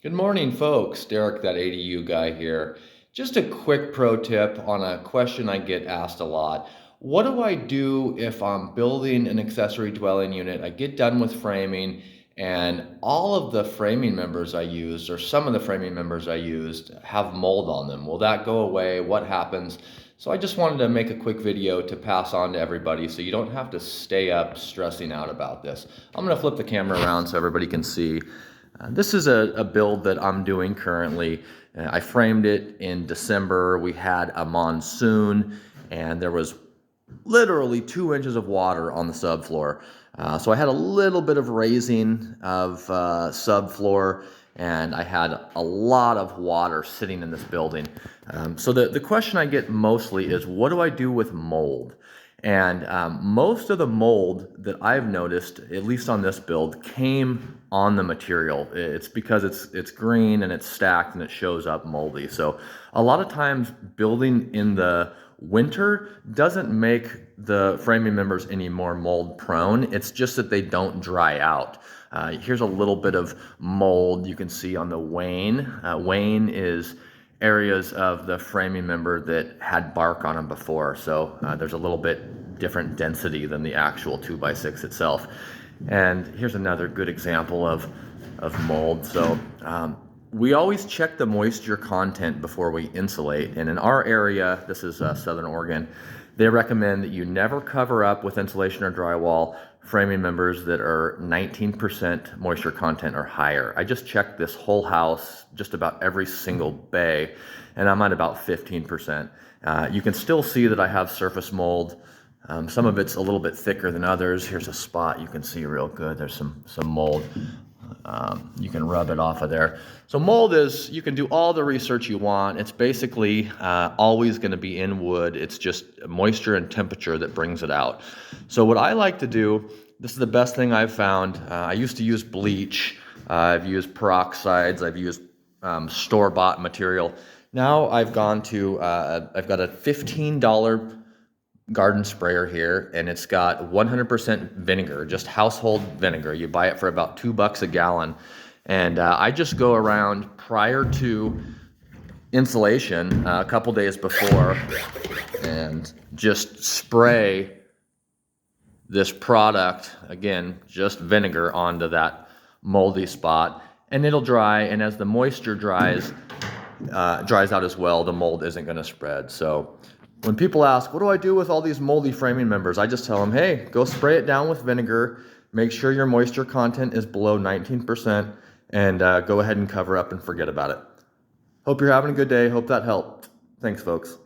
Good morning, folks. Derek, that ADU guy here. Just a quick pro tip on a question I get asked a lot. What do I do if I'm building an accessory dwelling unit? I get done with framing, and all of the framing members I used, or some of the framing members I used, have mold on them. Will that go away? What happens? So I just wanted to make a quick video to pass on to everybody so you don't have to stay up stressing out about this. I'm going to flip the camera around so everybody can see. This is a build that I'm doing currently. I framed it in December. We had a monsoon and there was literally 2 inches of water on the subfloor. So I had a little bit of raising of subfloor, and I had a lot of water sitting in this building. So the question I get mostly is, what do I do with mold? And most of the mold that I've noticed, at least on this build, came on the material. It's because it's green and it's stacked and it shows up moldy. So a lot of times building in the winter doesn't make the framing members any more mold prone. It's just that they don't dry out. Here's a little bit of mold you can see on the wane. Wane is areas of the framing member that had bark on them before. So there's a little bit different density than the actual 2x6 itself. And here's another good example of mold. So we always check the moisture content before we insulate. And in our area, this is Southern Oregon, they recommend that you never cover up with insulation or drywall framing members that are 19% moisture content or higher. I just checked this whole house, just about every single bay, and I'm at about 15%. You can still see that I have surface mold. Some of it's a little bit thicker than others. Here's a spot you can see real good. There's some mold. You can rub it off of there. So mold is, you can do all the research you want. It's basically always going to be in wood. It's just moisture and temperature that brings it out. So what I like to do, this is the best thing I've found. I used to use bleach. I've used peroxides. I've used store-bought material. Now I've gone to, I've got a $15 garden sprayer here, and it's got 100% vinegar, just household vinegar. You buy it for about $2 a gallon. And I just go around prior to insulation, a couple days before, and just spray this product, again, just vinegar, onto that moldy spot, and it'll dry. And as the moisture dries out as well, the mold isn't going to spread. So when people ask, what do I do with all these moldy framing members? I just tell them, hey, go spray it down with vinegar. Make sure your moisture content is below 19%, and go ahead and cover up and forget about it. Hope you're having a good day. Hope that helped. Thanks, folks.